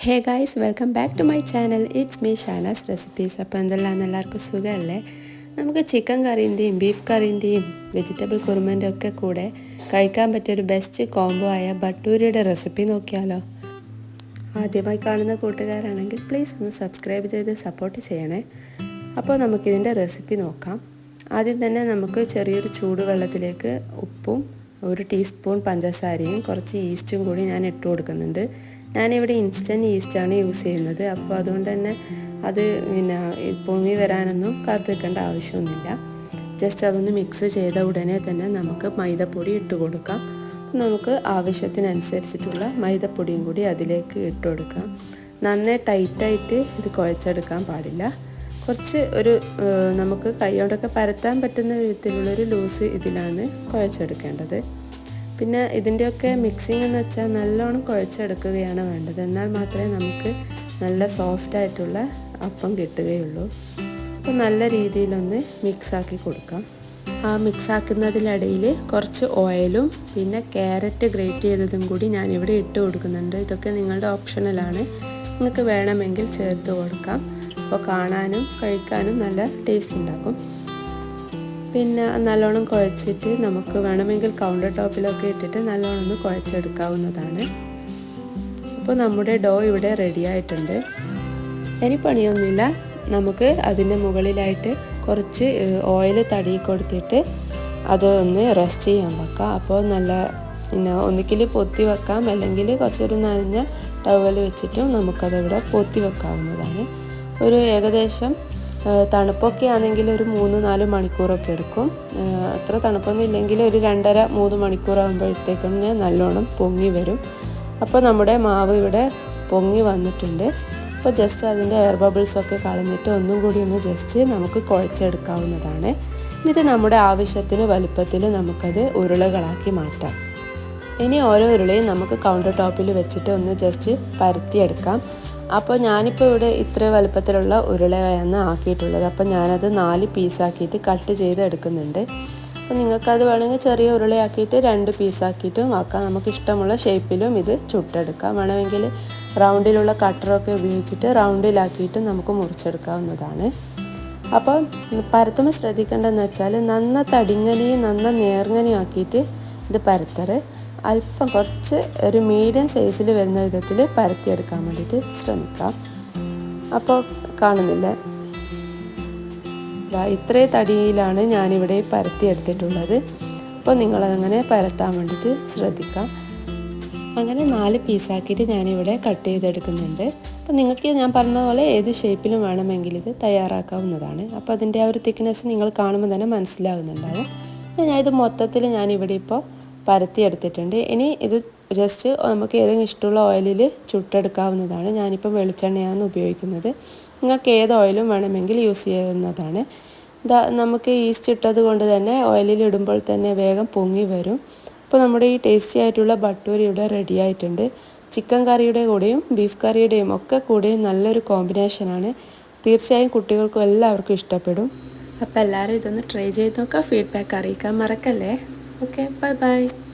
Hey guys, welcome back to my channel. It's me Shanas recipes. അപ്പോൾ എന്തെല്ലാം എല്ലാവർക്കും സുഖമല്ലേ? നമുക്ക് ചിക്കൻ കറീൻ്റെയും ബീഫ് കറീൻ്റെയും വെജിറ്റബിൾ കുറുമൻ്റെ ഒക്കെ കൂടെ കഴിക്കാൻ പറ്റിയൊരു ബെസ്റ്റ് കോംബോ ആയ ബട്ടൂരിയുടെ റെസിപ്പി നോക്കിയാലോ? ആദ്യമായി കാണുന്ന കൂട്ടുകാരാണെങ്കിൽ പ്ലീസ് ഒന്ന് സബ്സ്ക്രൈബ് ചെയ്ത് സപ്പോർട്ട് ചെയ്യണേ. അപ്പോൾ നമുക്കിതിൻ്റെ റെസിപ്പി നോക്കാം. ആദ്യം തന്നെ നമുക്ക് ചെറിയൊരു ചൂടുവെള്ളത്തിലേക്ക് ഉപ്പും 1 ടീസ്പൂൺ പഞ്ചസാരയും കുറച്ച് ഈസ്റ്റും കൂടി ഞാൻ ഇട്ട് കൊടുക്കുന്നുണ്ട്. ഞാനിവിടെ ഇൻസ്റ്റൻറ്റ് ഈസ്റ്റാണ് യൂസ് ചെയ്യുന്നത്. അപ്പോൾ അതുകൊണ്ട് തന്നെ അത് പൊങ്ങി വരാനൊന്നും കാത്തിരിക്കേണ്ട ആവശ്യമൊന്നുമില്ല. ജസ്റ്റ് അതൊന്ന് മിക്സ് ചെയ്ത ഉടനെ തന്നെ നമുക്ക് മൈദപ്പൊടി ഇട്ട് കൊടുക്കാം. നമുക്ക് ആവശ്യത്തിനനുസരിച്ചിട്ടുള്ള മൈദപ്പൊടിയും കൂടി അതിലേക്ക് ഇട്ട് കൊടുക്കാം. നന്നായി ടൈറ്റായിട്ട് ഇത് കുഴച്ചെടുക്കാൻ പാടില്ല. കുറച്ച് നമുക്ക് കൈയോടൊക്കെ പരത്താൻ പറ്റുന്ന വിധത്തിലുള്ളൊരു ലൂസ് ഇതിലാണ് കുഴച്ചെടുക്കേണ്ടത്. പിന്നെ ഇതിൻ്റെയൊക്കെ മിക്സിംഗ് എന്ന് വെച്ചാൽ നല്ലോണം കുഴച്ചെടുക്കുകയാണ് വേണ്ടത്. എന്നാൽ മാത്രമേ നമുക്ക് നല്ല സോഫ്റ്റായിട്ടുള്ള അപ്പം കിട്ടുകയുള്ളൂ. അപ്പോൾ നല്ല രീതിയിലൊന്ന് മിക്സാക്കി കൊടുക്കാം. ആ മിക്സാക്കുന്നതിനിടയിൽ കുറച്ച് ഓയിലും പിന്നെ ക്യാരറ്റ് ഗ്രേറ്റ് ചെയ്തതും കൂടി ഞാനിവിടെ ഇട്ട് കൊടുക്കുന്നുണ്ട്. ഇതൊക്കെ നിങ്ങളുടെ ഓപ്ഷണലാണ്, നിങ്ങൾക്ക് വേണമെങ്കിൽ ചേർത്ത് കൊടുക്കാം. അപ്പോൾ കാണാനും കഴിക്കാനും നല്ല ടേസ്റ്റ് ഉണ്ടാകും. പിന്നെ നല്ലോണം കുഴച്ചിട്ട് നമുക്ക് വേണമെങ്കിൽ കൗണ്ടർ ടോപ്പിലൊക്കെ ഇട്ടിട്ട് നല്ലോണം ഒന്ന് കുഴച്ചെടുക്കാവുന്നതാണ്. അപ്പോൾ നമ്മുടെ ഡോ ഇവിടെ റെഡി ആയിട്ടുണ്ട്. ഇനി പണിയൊന്നുമില്ല, നമുക്ക് അതിൻ്റെ മുകളിലായിട്ട് കുറച്ച് ഓയിൽ തടി കൊടുത്തിട്ട് അത് ഒന്ന് റെസ്റ്റ് ചെയ്യാൻ വെക്കാം. അപ്പോൾ നല്ല ഒന്നിക്കിൽ പൊത്തി വെക്കാം, അല്ലെങ്കിൽ കുറച്ചൊരു നനഞ്ഞ ടവൽ വെച്ചിട്ടും നമുക്കതിവിടെ പൊത്തി വെക്കാവുന്നതാണ്. ഒരു ഏകദേശം തണുപ്പൊക്കെ ആണെങ്കിൽ ഒരു 3-4 മണിക്കൂറൊക്കെ എടുക്കും. അത്ര തണുപ്പൊന്നും ഇല്ലെങ്കിൽ ഒരു 2.5-3 മണിക്കൂറാകുമ്പോഴത്തേക്കും നല്ലോണം പൊങ്ങി വരും. അപ്പോൾ നമ്മുടെ മാവ് ഇവിടെ പൊങ്ങി വന്നിട്ടുണ്ട്. അപ്പോൾ ജസ്റ്റ് അതിൻ്റെ എയർ ബബിൾസൊക്കെ കളഞ്ഞിട്ട് ഒന്നും കൂടി ഒന്ന് ജസ്റ്റ് നമുക്ക് കുഴച്ചെടുക്കാവുന്നതാണ്. എന്നിട്ട് നമ്മുടെ ആവശ്യത്തിന് വലുപ്പത്തിൽ നമുക്കത് ഉരുളകളാക്കി മാറ്റാം. ഇനി ഓരോ ഉരുളയും നമുക്ക് കൗണ്ടർ ടോപ്പിൽ വെച്ചിട്ട് ഒന്ന് ജസ്റ്റ് പരത്തിയെടുക്കാം. അപ്പോൾ ഞാനിപ്പോൾ ഇവിടെ ഇത്ര വലുപ്പത്തിലുള്ള ഉരുളയാണ് ആക്കിയിട്ടുള്ളത്. അപ്പോൾ ഞാനത് 4 പീസാക്കിയിട്ട് കട്ട് ചെയ്ത് എടുക്കുന്നുണ്ട്. അപ്പോൾ നിങ്ങൾക്കത് വേണമെങ്കിൽ ചെറിയ ഉരുളയാക്കിയിട്ട് 2 പീസാക്കിയിട്ടും ആക്കാം. നമുക്ക് ഇഷ്ടമുള്ള ഷേപ്പിലും ഇത് ചുട്ടെടുക്കാം. വേണമെങ്കിൽ റൗണ്ടിലുള്ള കട്ടറൊക്കെ ഉപയോഗിച്ചിട്ട് റൗണ്ടിലാക്കിയിട്ട് നമുക്ക് മുറിച്ചെടുക്കാവുന്നതാണ്. അപ്പോൾ പരത്തുമ്പോൾ ശ്രദ്ധിക്കേണ്ടതെന്ന് വെച്ചാൽ നന്ന തടിങ്ങനെയും നന്ന നേർങ്ങനെയും ആക്കിയിട്ട് ഇത് പരത്തറ്. അല്പം കുറച്ച് ഒരു മീഡിയം സൈസിൽ വരുന്ന വിധത്തിൽ പരത്തിയെടുക്കാൻ വേണ്ടിയിട്ട് ശ്രമിക്കാം. അപ്പോൾ കാണുന്നില്ലേ, ഇത്രയും തടിയിലാണ് ഞാനിവിടെ പരത്തിയെടുത്തിട്ടുള്ളത്. അപ്പോൾ നിങ്ങളതങ്ങനെ പരത്താൻ വേണ്ടിയിട്ട് ശ്രദ്ധിക്കാം. അങ്ങനെ 4 പീസാക്കിയിട്ട് ഞാനിവിടെ കട്ട് ചെയ്തെടുക്കുന്നുണ്ട്. അപ്പോൾ നിങ്ങൾക്ക് ഞാൻ പറഞ്ഞ പോലെ ഏത് ഷേപ്പിലും വേണമെങ്കിൽ ഇത് തയ്യാറാക്കാവുന്നതാണ്. അപ്പോൾ അതിൻ്റെ ആ ഒരു തിക്നെസ് നിങ്ങൾ കാണുമ്പോൾ തന്നെ മനസ്സിലാകുന്നുണ്ടാവും. ഞാനിത് മൊത്തത്തിൽ ഞാനിവിടെ ഇപ്പോൾ പരത്തിയെടുത്തിട്ടുണ്ട്. ഇനി ഇത് ജസ്റ്റ് നമുക്ക് ഏതെങ്കിലും ഇഷ്ടമുള്ള ഓയിലിൽ ചുട്ടെടുക്കാവുന്നതാണ്. ഞാനിപ്പോൾ വെളിച്ചെണ്ണയാണ് ഉപയോഗിക്കുന്നത്. നിങ്ങൾക്ക് ഏത് ഓയിലും വേണമെങ്കിൽ യൂസ് ചെയ്യുന്നതാണ്. നമുക്ക് ഈസ്റ്റ് ഇട്ടത് കൊണ്ട് തന്നെ ഓയിലിൽ ഇടുമ്പോൾ തന്നെ വേഗം പൊങ്ങി വരും. അപ്പോൾ നമ്മുടെ ഈ ടേസ്റ്റി ആയിട്ടുള്ള ബട്ടൂരി ഇവിടെ റെഡി ആയിട്ടുണ്ട്. ചിക്കൻ കറിയുടെ കൂടെയും ബീഫ് കറിയുടെയും ഒക്കെ കൂടെയും നല്ലൊരു കോമ്പിനേഷനാണ്. തീർച്ചയായും കുട്ടികൾക്കും എല്ലാവർക്കും ഇഷ്ടപ്പെടും. അപ്പോൾ എല്ലാവരും ഇതൊന്ന് ട്രൈ ചെയ്ത് നോക്കുക. ഫീഡ്ബാക്ക് അറിയിക്കാൻ മറക്കല്ലേ. Okay, bye bye.